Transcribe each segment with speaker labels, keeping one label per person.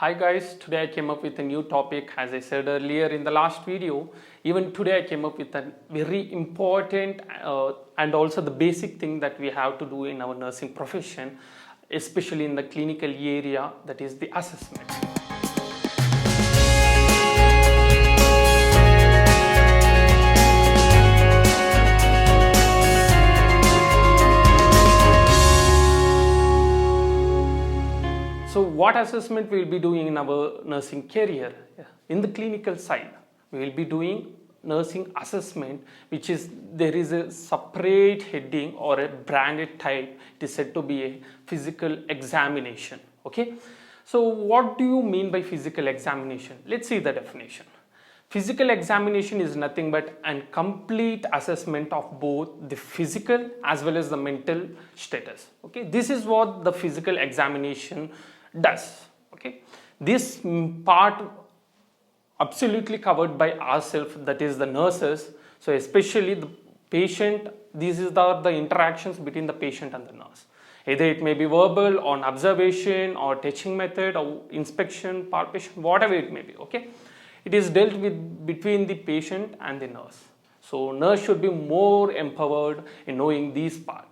Speaker 1: Hi guys, today I came up with a new topic. As I said earlier in the last video, even today I came up with a very important and also the basic thing that we have to do in our nursing profession, especially in the clinical area, that is the assessment. So what assessment we will be doing in our nursing career? In the clinical side, we will be doing nursing assessment, which is there is a separate heading or a branded type. It is said to be a physical examination. Okay. So what do you mean by physical examination? Let's see the definition. Physical examination is nothing but a complete assessment of both the physical as well as the mental status. Okay, this is what the physical examination does. Okay, this part absolutely covered by ourselves, that is the nurses. So especially the patient, these is the interactions between the patient and the nurse. Either it may be verbal, on observation, or touching method, or inspection, palpation, whatever it may be. Okay, it is dealt with between the patient and the nurse. So nurse should be more empowered in knowing this part.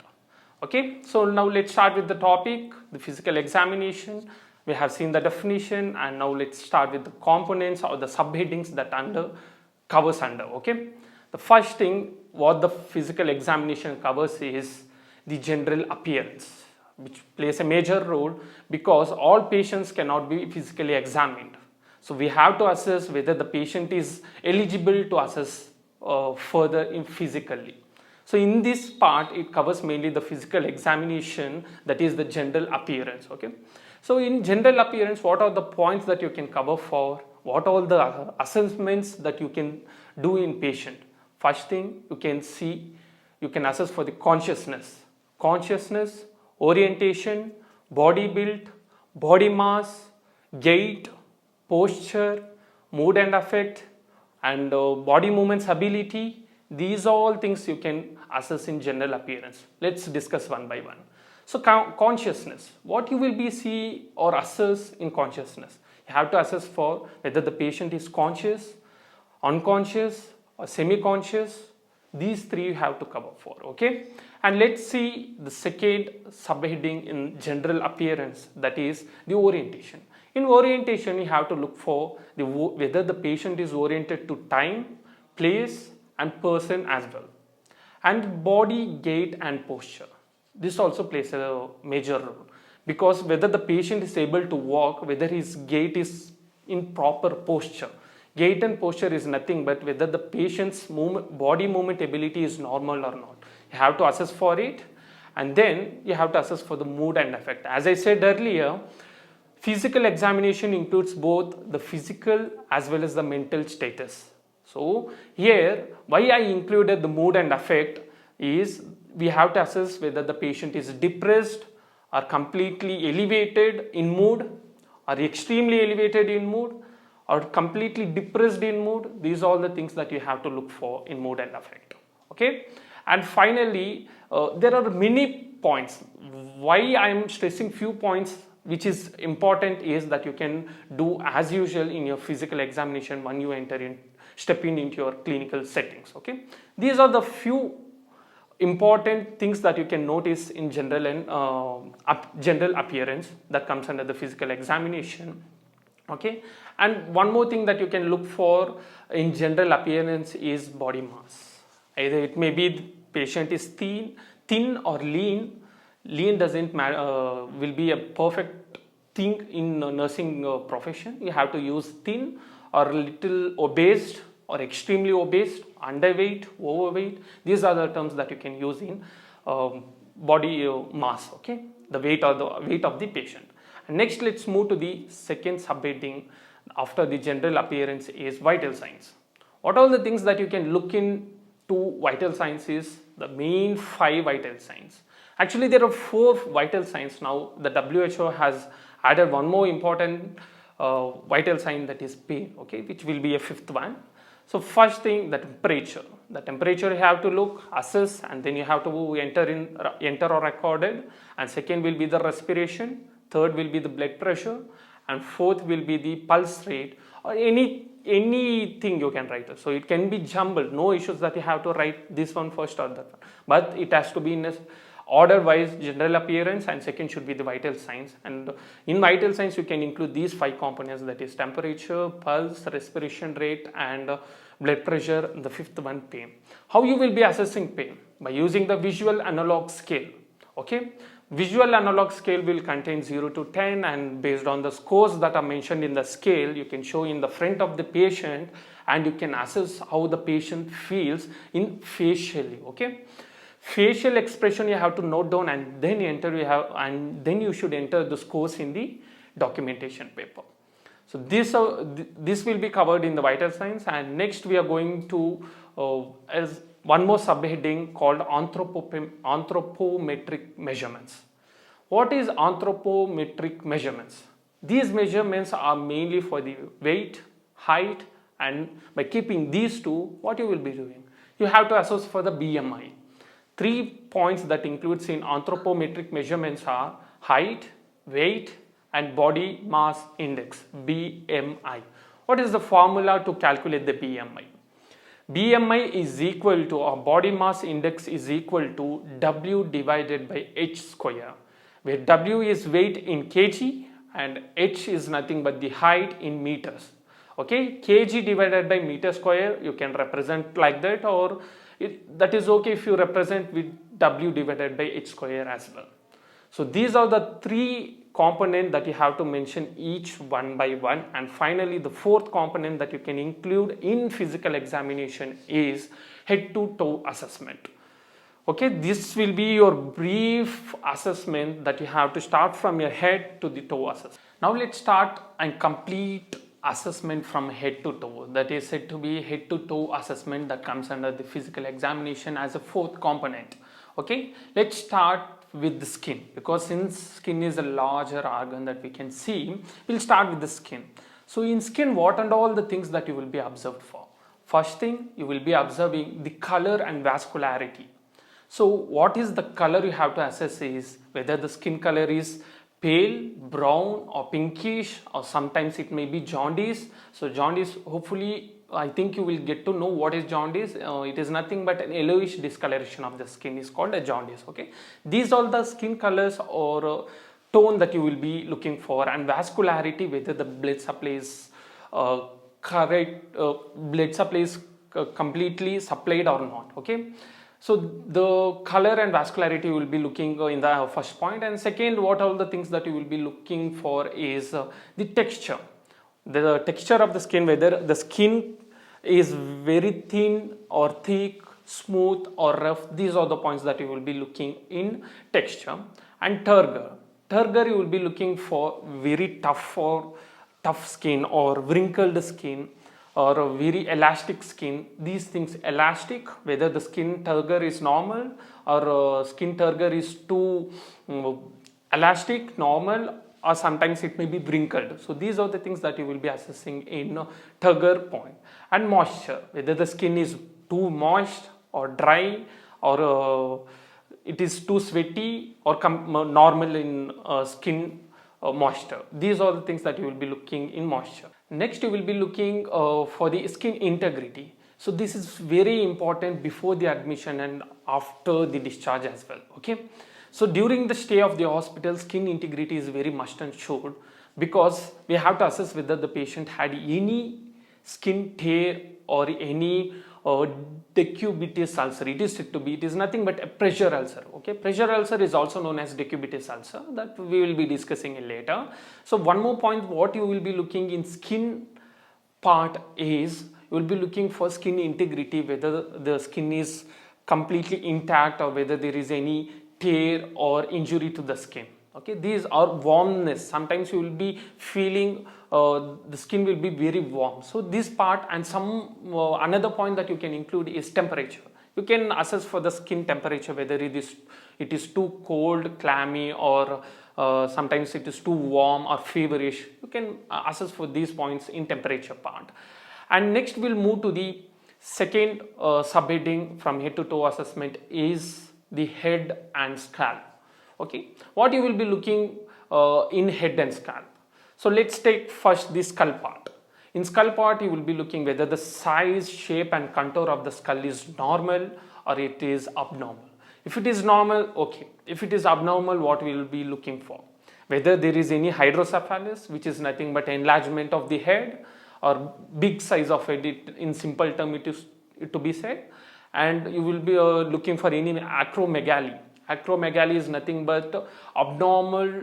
Speaker 1: Okay, so now let's start with the topic, the physical examination. We have seen the definition, and now let's start with the components or the subheadings that covers under. Okay, the first thing what the physical examination covers is the general appearance, which plays a major role because all patients cannot be physically examined. So we have to assess whether the patient is eligible to assess further in physically. So in this part, it covers mainly the physical examination, that is the general appearance. Okay. So in general appearance, what are the points that you can cover for? What are the assessments that you can do in patient? First thing you can see, you can assess for the consciousness, orientation, body build, body mass, gait, posture, mood and affect, and body movements ability. These are all things you can assess in general appearance. Let's discuss one by one. So consciousness, what you will be see or assess in consciousness? You have to assess for whether the patient is conscious, unconscious, or semi-conscious. These three you have to cover for. Okay, and let's see the second subheading in general appearance, that is the orientation. In orientation, you have to look for whether the patient is oriented to time, place, and person as well, and body, gait, and posture. This also plays a major role because whether the patient is able to walk, whether his gait is in proper posture. Gait and posture is nothing but whether the patient's body movement ability is normal or not. You have to assess for it, and then you have to assess for the mood and affect. As I said earlier, physical examination includes both the physical as well as the mental status. So here, why I included the mood and affect is we have to assess whether the patient is depressed or completely elevated in mood, or extremely elevated in mood, or completely depressed in mood. These are all the things that you have to look for in mood and affect. Okay, and finally, there are many points. Why I am stressing few points which is important is that you can do as usual in your physical examination when you step into your clinical settings. Okay, these are the few important things that you can notice in general and general appearance that comes under the physical examination. Okay, and one more thing that you can look for in general appearance is body mass. Either it may be the patient is thin or lean. Lean doesn't matter, will be a perfect thing in nursing profession. You have to use thin or little obese or extremely obese, underweight, overweight. These are the terms that you can use in body mass. Okay, the weight or the weight of the patient. And next, let's move to the second subheading after the general appearance is vital signs. What are the things that you can look into vital signs is the main 5 vital signs. Actually, there are 4 vital signs now. The WHO has added one more important vital sign, that is pain. Okay, which will be a 5th one. So first thing, the temperature. The temperature you have to look, assess, and then you have to enter or record it. And second will be the respiration. Third will be the blood pressure, and fourth will be the pulse rate, or anything you can write. So it can be jumbled, no issues that you have to write this one first or that one, but it has to be in a order wise: general appearance, and second should be the vital signs. And in vital signs you can include these 5 components, that is temperature, pulse, respiration rate, and blood pressure. The fifth one, pain. How you will be assessing pain? By using the visual analog scale. Okay, visual analog scale will contain 0 to 10, and based on the scores that are mentioned in the scale, you can show in the front of the patient, and you can assess how the patient feels in facially. Okay, facial expression you have to note down, and then then you should enter the scores in the documentation paper. So this will be covered in the vital signs. And next we are going to as one more subheading called anthropometric measurements. What is anthropometric measurements? These measurements are mainly for the weight, height, and by keeping these two, what you will be doing? You have to assess for the BMI. 3 points that includes in anthropometric measurements are height, weight, and body mass index, BMI. What is the formula to calculate the BMI? BMI is equal to, or body mass index is equal to, W divided by H square, where W is weight in kg and H is nothing but the height in meters. Okay, kg divided by meter square you can represent like that, or that is okay if you represent with W divided by H square as well. So these are the 3 components that you have to mention each one by one. And finally, the fourth component that you can include in physical examination is head to toe assessment. Okay, this will be your brief assessment that you have to start from your head to the toe assessment. Now let's start and complete assessment from head to toe. That is said to be head to toe assessment, that comes under the physical examination as a fourth component. Okay, let's start with the skin, because since skin is a larger organ that we can see, we'll start with the skin. So in skin, what and all the things that you will be observed for? First thing, you will be observing the color and vascularity. So what is the color you have to assess is whether the skin color is pale, brown, or pinkish, or sometimes it may be jaundice. So jaundice, hopefully I think you will get to know what is jaundice. It is nothing but an yellowish discoloration of the skin is called a jaundice. Okay, these are the skin colors or tone that you will be looking for. And vascularity, whether the blood supply is completely supplied or not. Okay, so the color and vascularity will be looking in the first point. And second, what all the things that you will be looking for is the texture. The texture of the skin, whether the skin is very thin or thick, smooth or rough. These are the points that you will be looking in texture. And turgor. Turgor you will be looking for very tough skin or wrinkled skin or a very elastic skin. These things, elastic, whether the skin turgor is normal or skin turgor is too elastic, normal, or sometimes it may be wrinkled. So these are the things that you will be assessing in turgor point. And moisture, whether the skin is too moist or dry, or it is too sweaty or normal in skin moisture. These are the things that you will be looking in moisture. Next you will be looking for the skin integrity. So this is very important before the admission and after the discharge as well. Okay. So during the stay of the hospital, skin integrity is very must and should, because we have to assess whether the patient had any skin tear or any decubitus ulcer. It is said to be, it is nothing but a pressure ulcer. Okay, pressure ulcer is also known as decubitus ulcer, that we will be discussing later. So one more point, what you will be looking in skin part is you will be looking for skin integrity, whether the skin is completely intact or whether there is any tear or injury to the skin. Okay, these are warmness. Sometimes you will be feeling the skin will be very warm. So this part, and some another point that you can include is temperature. You can assess for the skin temperature whether it is too cold, clammy, or sometimes it is too warm or feverish. You can assess for these points in temperature part. And next we'll move to the second subheading from head to toe assessment is the head and scalp. Okay, what you will be looking in head and scalp. So let's take first the skull part. In skull part, you will be looking whether the size, shape and contour of the skull is normal or it is abnormal. If it is normal, okay. If it is abnormal, what we will be looking for? Whether there is any hydrocephalus, which is nothing but enlargement of the head, or big size of head, in simple term it is to be said. And you will be looking for any acromegaly. Acromegaly is nothing but abnormal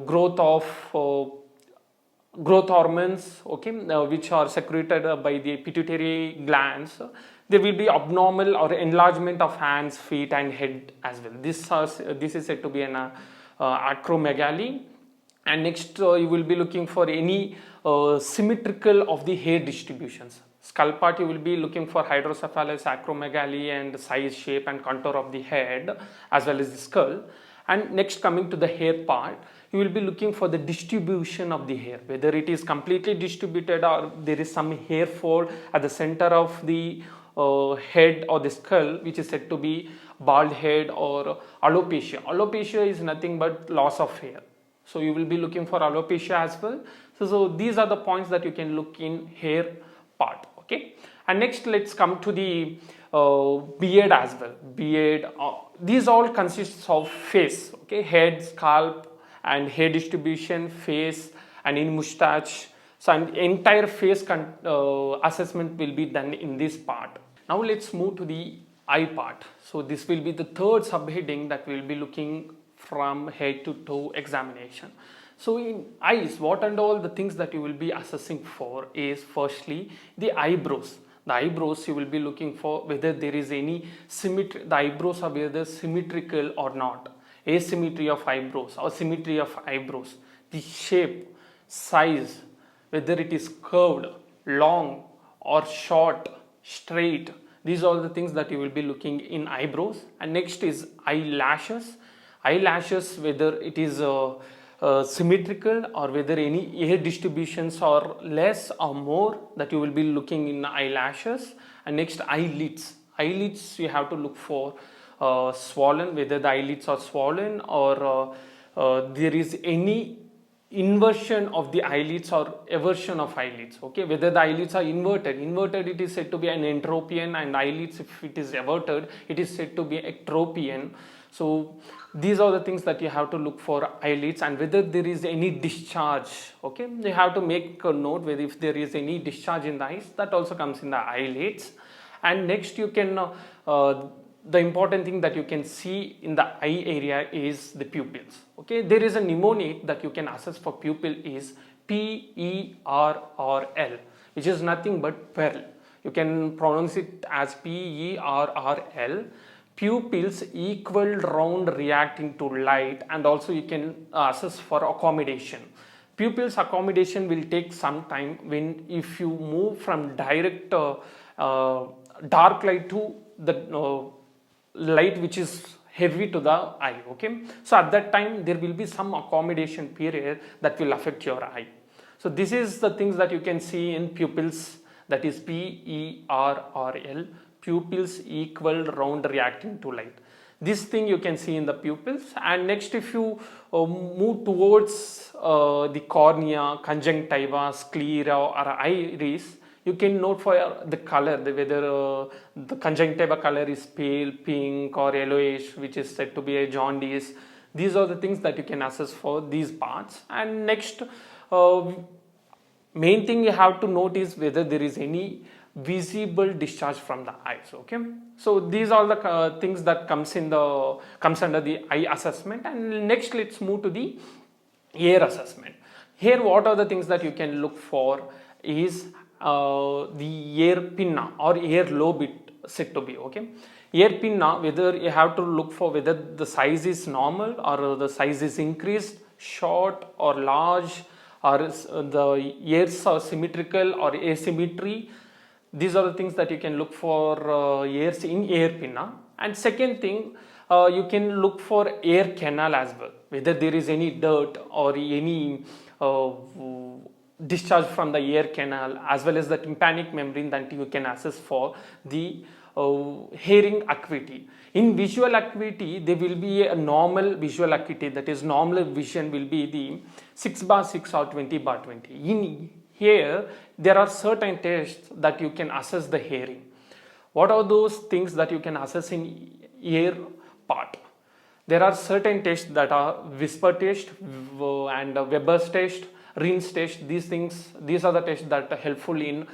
Speaker 1: growth of growth hormones, okay, which are secreted by the pituitary glands. There will be abnormal or enlargement of hands, feet and head as well. This is said to be an acromegaly. And next you will be looking for any symmetrical of the hair distributions. Skull part, you will be looking for hydrocephalus, acromegaly and size, shape and contour of the head as well as the skull. And next, coming to the hair part, you will be looking for the distribution of the hair, whether it is completely distributed or there is some hair fall at the center of the head or the skull, which is said to be bald head or alopecia. Alopecia is nothing but loss of hair. So you will be looking for alopecia as well. So these are the points that you can look in hair part. Okay. And next, let's come to the beard as well. Beard. These all consists of face. Okay. Head, scalp, and hair distribution, face, and in mustache. So an entire face assessment will be done in this part. Now let's move to the eye part. So this will be the third subheading that we will be looking from head to toe examination. So in eyes, what and all the things that you will be assessing for is firstly the eyebrows. The eyebrows, you will be looking for whether there is any symmetry, the eyebrows are whether symmetrical or not. Asymmetry of eyebrows or symmetry of eyebrows. The shape, size, whether it is curved, long or short, straight. These are all the things that you will be looking in eyebrows. And next is eyelashes. Eyelashes, whether it is symmetrical or whether any hair distributions are less or more, that you will be looking in eyelashes. And next, eyelids. Eyelids, you have to look for swollen, whether the eyelids are swollen or there is any inversion of the eyelids or eversion of eyelids. Okay, whether the eyelids are inverted, it is said to be an entropion, and eyelids, if it is everted, it is said to be ectropion. So these are the things that you have to look for eyelids, and whether there is any discharge. Okay, you have to make a note whether if there is any discharge in the eyes, that also comes in the eyelids. And next, you can the important thing that you can see in the eye area is the pupils. Okay, there is a mnemonic that you can assess for pupil is PERRL, which is nothing but pearl. You can pronounce it as PERRL. Pupils equal round reacting to light, and also you can assess for accommodation. Pupils accommodation will take some time when if you move from direct dark light to the light which is heavy to the eye. Okay, so at that time there will be some accommodation period that will affect your eye. So this is the things that you can see in pupils, that is PERRL, pupils equal round reacting to light. This thing you can see in the pupils. And next, if you move towards the cornea, conjunctiva, sclera or iris, you can note for the color, whether the conjunctiva color is pale, pink or yellowish, which is said to be a jaundice. These are the things that you can assess for these parts. And next, main thing you have to note is whether there is any visible discharge from the eyes. Okay, so these are the things that comes under the eye assessment. And next, let's move to the ear assessment. Here, what are the things that you can look for is the ear pinna or ear lobe, it said to be. Okay, ear pinna, whether you have to look for whether the size is normal or the size is increased, short or large, or the ears are symmetrical or asymmetry. These are the things that you can look for ears in ear pinna. And second thing, you can look for ear canal as well, whether there is any dirt or any discharge from the ear canal, as well as the tympanic membrane that you can assess for the hearing acuity. In visual acuity, there will be a normal visual acuity, that is normal vision will be the 6/6 or 20/20. In here, there are certain tests that you can assess the hearing. What are those things that you can assess in ear part? There are certain tests that are whisper test and Weber's test, Rin's test. These are the tests that are helpful in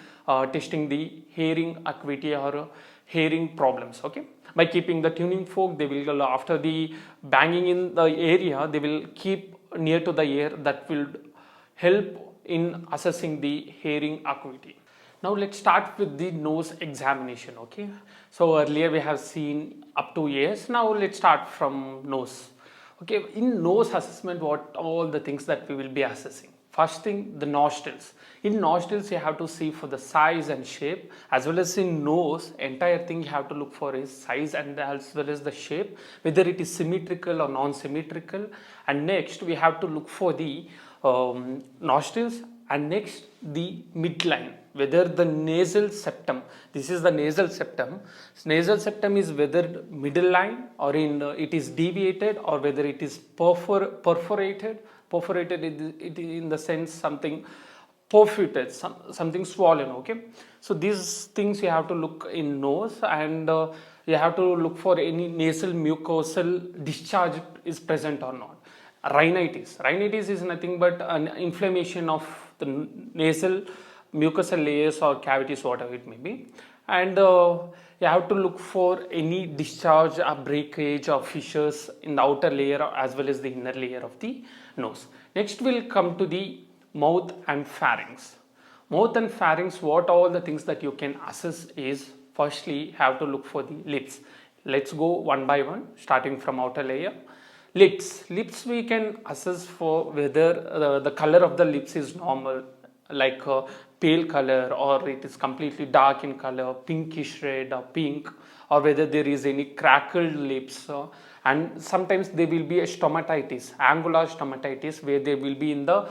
Speaker 1: testing the hearing acuity or hearing problems. Okay, by keeping the tuning fork, they will, after the banging in the area, they will keep near to the ear. That will help in assessing the hearing acuity. Now let's start with the nose examination. Okay, so earlier we have seen up to ears. Now let's start from nose. Okay, in nose assessment, what all the things that we will be assessing? First thing, the nostrils. In nostrils, you have to see for the size and shape, as well as in nose, entire thing you have to look for is size and as well as the shape, whether it is symmetrical or non-symmetrical. And next, we have to look for the nostrils, and next the midline, whether the nasal septum, this is the nasal septum is whether middle line or it is deviated, or whether it is perforated it in the sense something perforated, something swollen. Okay, so these things you have to look in nose, and you have to look for any nasal mucosal discharge is present or not. Rhinitis is nothing but an inflammation of the nasal mucosal layers or cavities, whatever it may be. And you have to look for any discharge or breakage or fissures in the outer layer as well as the inner layer of the nose. Next we'll come to the mouth and pharynx. Mouth and pharynx, what all the things that you can assess is, firstly have to look for the lips. Let's go one by one, starting from outer layer. Lips we can assess for whether the color of the lips is normal, like pale color, or it is completely dark in color, pinkish red or pink, or whether there is any crackled lips, and sometimes there will be a stomatitis, angular stomatitis, where there will be in the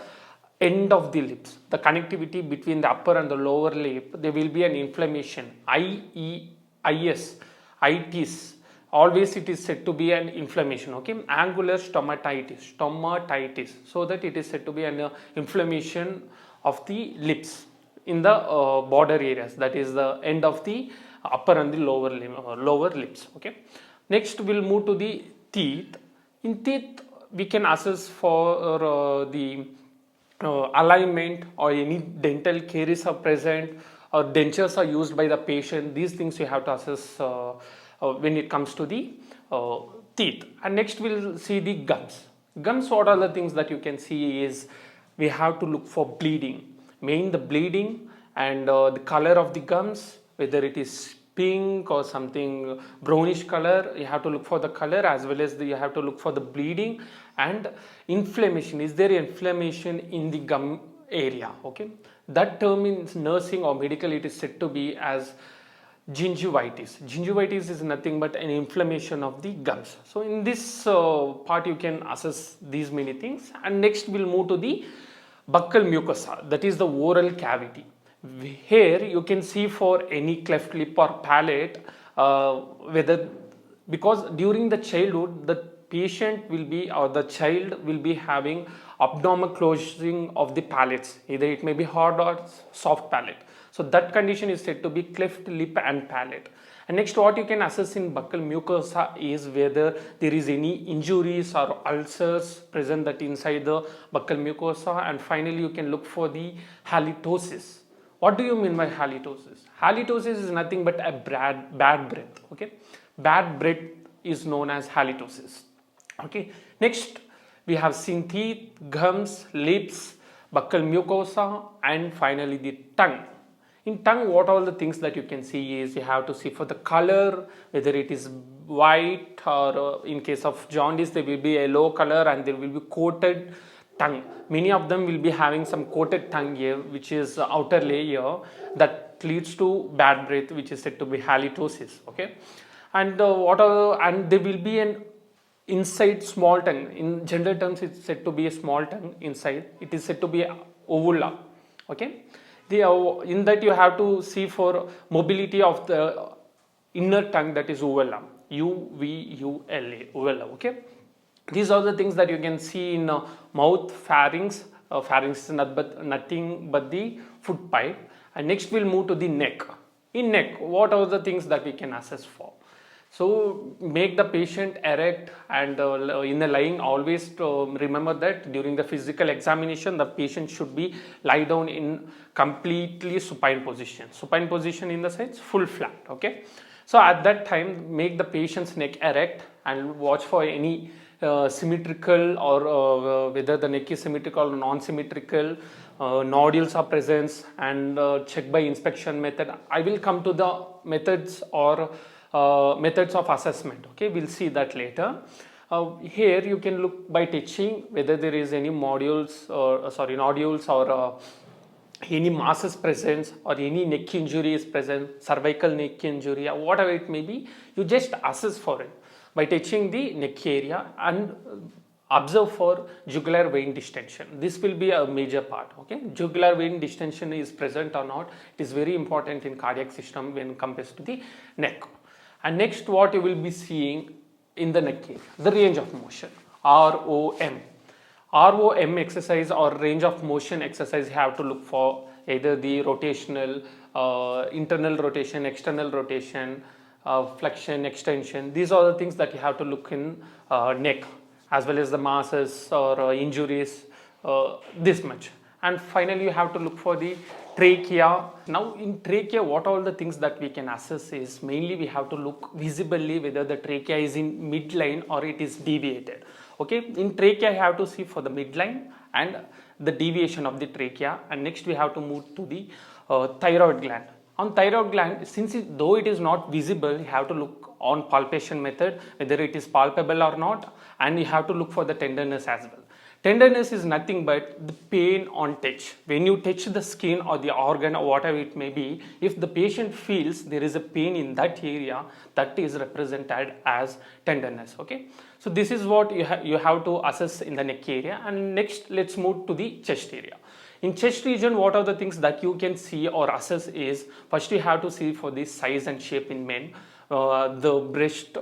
Speaker 1: end of the lips, the connectivity between the upper and the lower lip, there will be an inflammation, itis. Always it is said to be an inflammation. Okay, angular stomatitis, so that it is said to be an inflammation of the lips in the border areas, that is the end of the upper and the lower lips. Okay, next we'll move to the teeth. In teeth we can assess for the alignment, or any dental caries are present, or dentures are used by the patient. These things you have to assess when it comes to the teeth. And next we'll see the gums. What are the things that you can see is, we have to look for bleeding, the bleeding, and the color of the gums, whether it is pink or something brownish color. You have to look for the color, as well as you have to look for the bleeding and inflammation. Is there inflammation in the gum area? Okay, that term in nursing or medical, it is said to be as gingivitis. Gingivitis is nothing but an inflammation of the gums. So in this part you can assess these many things. And next we'll move to the buccal mucosa, that is the oral cavity. Here you can see for any cleft lip or palate, whether, because during the childhood the patient will be, or the child will be having abnormal closing of the palates, either it may be hard or soft palate. So that condition is said to be cleft lip and palate. And next, what you can assess in buccal mucosa is whether there is any injuries or ulcers present that inside the buccal mucosa. And finally, you can look for the halitosis. What do you mean by halitosis? Halitosis is nothing but a bad breath. Okay, bad breath is known as halitosis. Okay, next we have seen teeth, gums, lips, buccal mucosa, and finally the tongue. In tongue, what all the things that you can see is, you have to see for the color, whether it is white, or in case of jaundice there will be a yellow color and there will be coated tongue. Many of them will be having some coated tongue here, which is outer layer, that leads to bad breath, which is said to be halitosis. Okay, and and there will be an inside small tongue. In general terms, it's said to be a small tongue inside. It is said to be ovula. Okay, in that you have to see for mobility of the inner tongue, that is uvula, uvula, uvula. Okay, these are the things that you can see in mouth, pharynx. Pharynx is nothing but the food pipe. And next we'll move to the neck. In neck, what are the things that we can assess for? So make the patient erect, and in the lying, always remember that during the physical examination the patient should be lie down in completely supine position. Supine position in the sense full flat. Okay, so at that time make the patient's neck erect and watch for any symmetrical, or whether the neck is symmetrical or non-symmetrical, nodules are present, and check by inspection method. I will come to the methods or methods of assessment. Okay, we'll see that later. Here you can look by touching whether there is any nodules or any masses present, or any neck injury is present, cervical neck injury, or whatever it may be. You just assess for it by touching the neck area and observe for jugular vein distension. This will be a major part. Okay, jugular vein distension is present or not, it is very important in cardiac system when compared to the neck. And next, what you will be seeing in the neck area, the range of motion, ROM. ROM exercise or range of motion exercise, you have to look for either the rotational, internal rotation, external rotation, flexion, extension. These are the things that you have to look in neck, as well as the masses or injuries, this much. And finally, you have to look for the trachea. Now in trachea, what all the things that we can assess is mainly we have to look visibly whether the trachea is in midline or it is deviated. Okay, in trachea you have to see for the midline and the deviation of the trachea. And next we have to move to the thyroid gland. On thyroid gland, since though it is not visible, you have to look on palpation method whether it is palpable or not, and you have to look for the tenderness as well. Tenderness is nothing but the pain on touch. When you touch the skin or the organ or whatever it may be, if the patient feels there is a pain in that area, that is represented as tenderness. Okay, so this is what you have to assess in the neck area. And next, let's move to the chest area. In chest region, what are the things that you can see or assess is, first you have to see for the size and shape in men, the breast,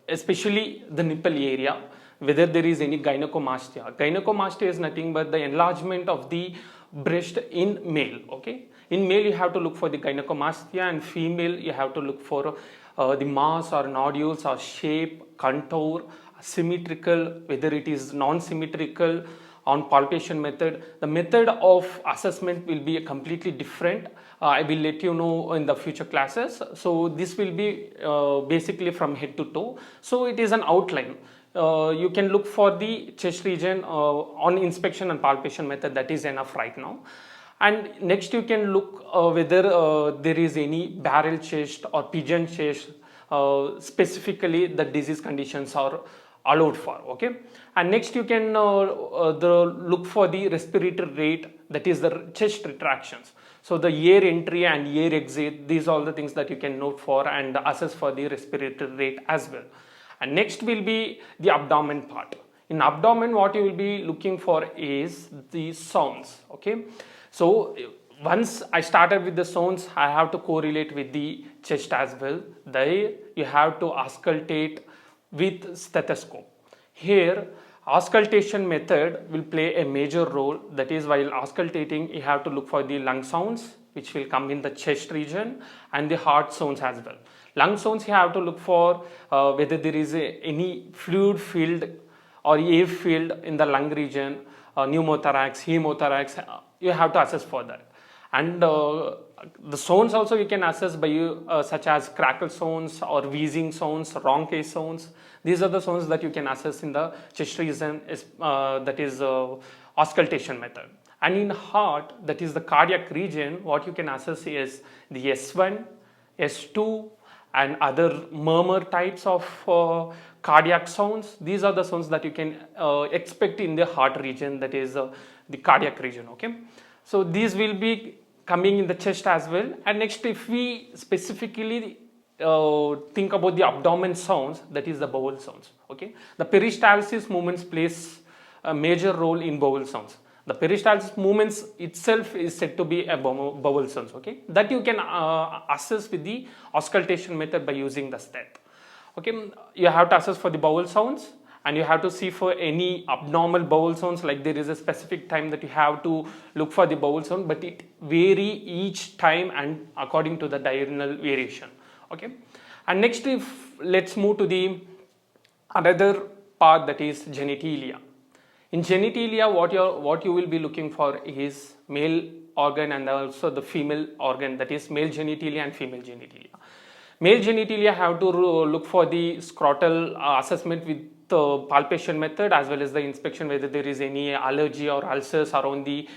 Speaker 1: especially the nipple area, whether there is any gynecomastia. Gynecomastia is nothing but the enlargement of the breast in male. Okay, in male you have to look for the gynecomastia, and female you have to look for the mass or nodules or shape, contour, symmetrical, whether it is non-symmetrical. On palpation method, the method of assessment will be completely different. I will let you know in the future classes. So this will be basically from head to toe. So it is an outline. You can look for the chest region on inspection and palpation method. That is enough right now. And next you can look whether there is any barrel chest or pigeon chest, specifically the disease conditions are allowed for. Okay, and next you can look for the respiratory rate, that is the chest retractions. So the air entry and air exit, these are all the things that you can note for and assess for the respiratory rate as well. And next will be the abdomen part. In abdomen, what you will be looking for is the sounds. Okay, so once I started with the sounds, I have to correlate with the chest as well. There you have to auscultate with stethoscope. Here auscultation method will play a major role. That is, while auscultating you have to look for the lung sounds, which will come in the chest region, and the heart sounds as well. Lung sounds you have to look for whether there is any fluid filled or air filled in the lung region, pneumothorax, hemothorax, you have to assess for that. And the sounds also you can assess by such as crackle sounds or wheezing sounds, ronque sounds. These are the sounds that you can assess in the chest region, that is auscultation method. And in heart, that is the cardiac region, what you can assess is the S1, S2 and other murmur types of cardiac sounds. These are the sounds that you can expect in the heart region, that is the cardiac region. Okay, so these will be coming in the chest as well. And next, if we specifically think about the abdomen sounds, that is the bowel sounds. Okay, the peristalsis movements plays a major role in bowel sounds. The peristalsis movements itself is said to be a bowel sounds, okay, that you can assess with the auscultation method by using the stat. Okay, you have to assess for the bowel sounds, and you have to see for any abnormal bowel sounds, like there is a specific time that you have to look for the bowel sound, but it vary each time and according to the diurnal variation. Okay, and next, if let's move to the another part, that is genitalia. In genitalia, what you will be looking for is male organ and also the female organ, that is male genitalia and female genitalia. Male genitalia have to look for the scrotal assessment with the palpation method, as well as the inspection whether there is any allergy or ulcers around the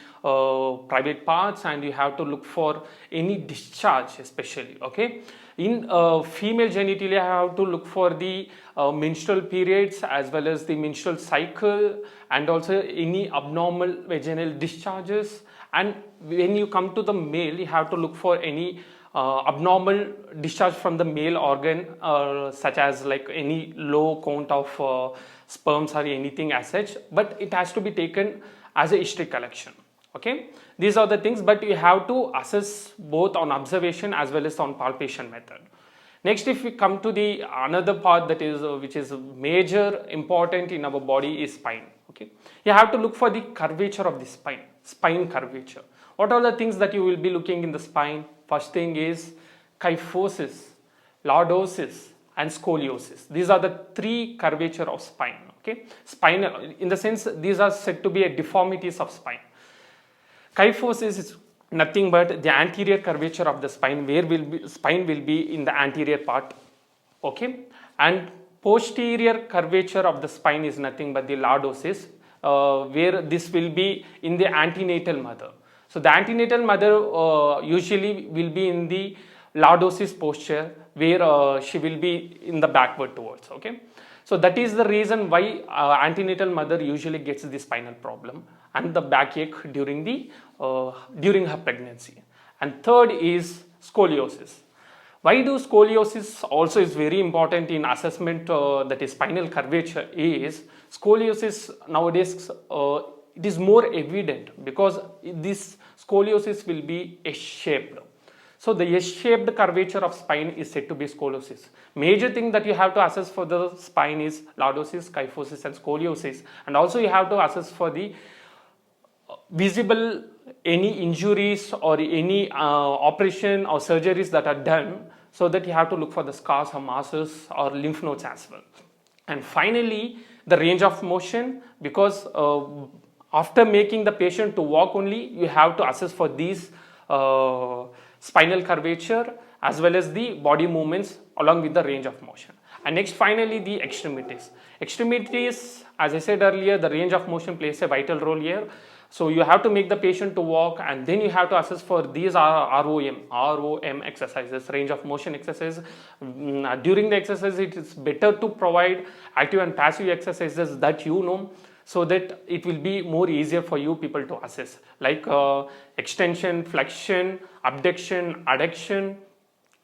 Speaker 1: private parts, and you have to look for any discharge especially. Okay, in female genitalia, you have to look for the menstrual periods as well as the menstrual cycle, and also any abnormal vaginal discharges. And when you come to the male, you have to look for any abnormal discharge from the male organ, such as like any low count of sperms or anything as such, but it has to be taken as a history collection. Okay, these are the things, but you have to assess both on observation as well as on palpation method. Next, if we come to the another part that is which is major important in our body is spine. Okay, you have to look for the curvature of the spine curvature. What are the things that you will be looking in the spine? First thing is kyphosis, lordosis, and scoliosis. These are the three curvature of spine. Okay, spinal, in the sense these are said to be a deformities of spine. Kyphosis is nothing but the anterior curvature of the spine, where spine will be in the anterior part. Okay, and posterior curvature of the spine is nothing but the lordosis, where this will be in the antenatal mother. So the antenatal mother usually will be in the lordosis posture, where she will be in the backward towards. Okay, so that is the reason why antenatal mother usually gets the spinal problem and the backache during her pregnancy. And third is scoliosis. Why do scoliosis also is very important in assessment, that is spinal curvature, is scoliosis nowadays it is more evident because this scoliosis will be S-shaped. So the S-shaped curvature of spine is said to be scoliosis. Major thing that you have to assess for the spine is lordosis, kyphosis, and scoliosis, and also you have to assess for the visible any injuries or any operation or surgeries that are done, so that you have to look for the scars or masses or lymph nodes as well. And finally, the range of motion, because after making the patient to walk only, you have to assess for these spinal curvature as well as the body movements along with the range of motion. And next, finally, the extremities. Extremities, as I said earlier, the range of motion plays a vital role here. So you have to make the patient to walk, and then you have to assess for these ROM exercises, range of motion exercises. During the exercise, it is better to provide active and passive exercises that you know, so that it will be more easier for you people to assess, like extension, flexion, abduction, adduction,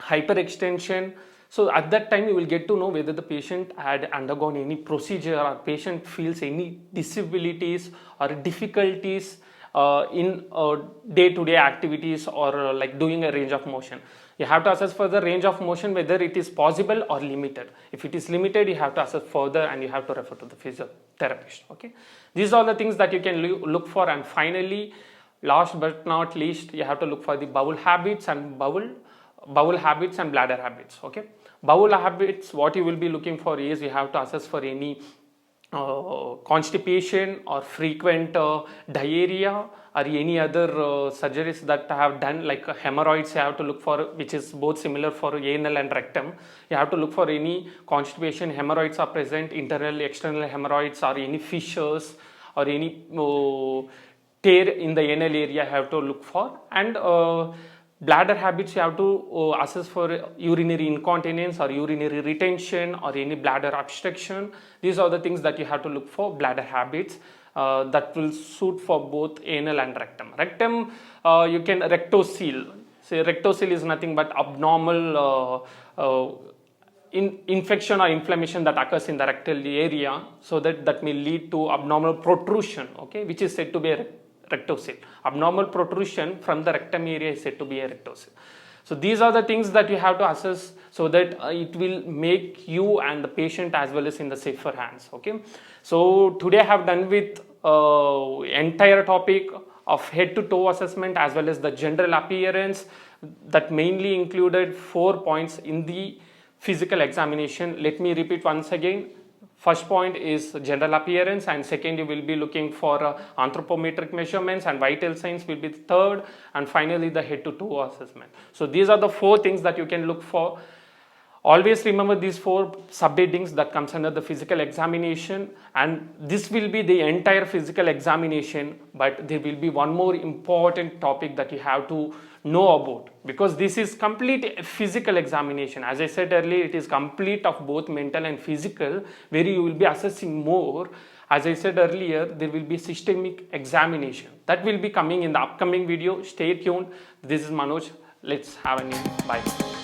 Speaker 1: hyperextension. So at that time, you will get to know whether the patient had undergone any procedure, or patient feels any disabilities or difficulties in day-to-day activities, or like doing a range of motion. You have to assess for the range of motion whether it is possible or limited. If it is limited, you have to assess further and you have to refer to the physiotherapist. Okay, these are the things that you can look for. And finally, last but not least, you have to look for the bowel habits and bladder habits. Okay, bowel habits, what you will be looking for is you have to assess for any constipation or frequent diarrhea, or any other surgeries that have done, like hemorrhoids you have to look for, which is both similar for anal and rectum. You have to look for any constipation, hemorrhoids are present, internal, external hemorrhoids, or any fissures or any tear in the anal area you have to look for. And bladder habits, you have to assess for urinary incontinence or urinary retention or any bladder obstruction. These are the things that you have to look for, bladder habits, that will suit for both anal and rectum. Rectum, you can rectocele. So rectocele is nothing but abnormal infection or inflammation that occurs in the rectal area, so that may lead to abnormal protrusion, okay, which is said to be a rectocele. Abnormal protrusion from the rectum area is said to be a rectocele. So these are the things that you have to assess so that it will make you and the patient as well as in the safer hands. Okay. So today I have done with entire topic of head to toe assessment as well as the general appearance that mainly included 4 points in the physical examination. Let me repeat once again. First point is general appearance, and second you will be looking for anthropometric measurements, and vital signs will be the third, and finally the head to toe assessment. So these are the 4 things that you can look for. Always remember these 4 subheadings that comes under the physical examination, and this will be the entire physical examination, but there will be one more important topic that you have to know about, because this is complete physical examination. As I said earlier, it is complete of both mental and physical, where you will be assessing more. As I said earlier, there will be systemic examination that will be coming in the upcoming video. Stay tuned. This is Manoj. Let's have a new bye.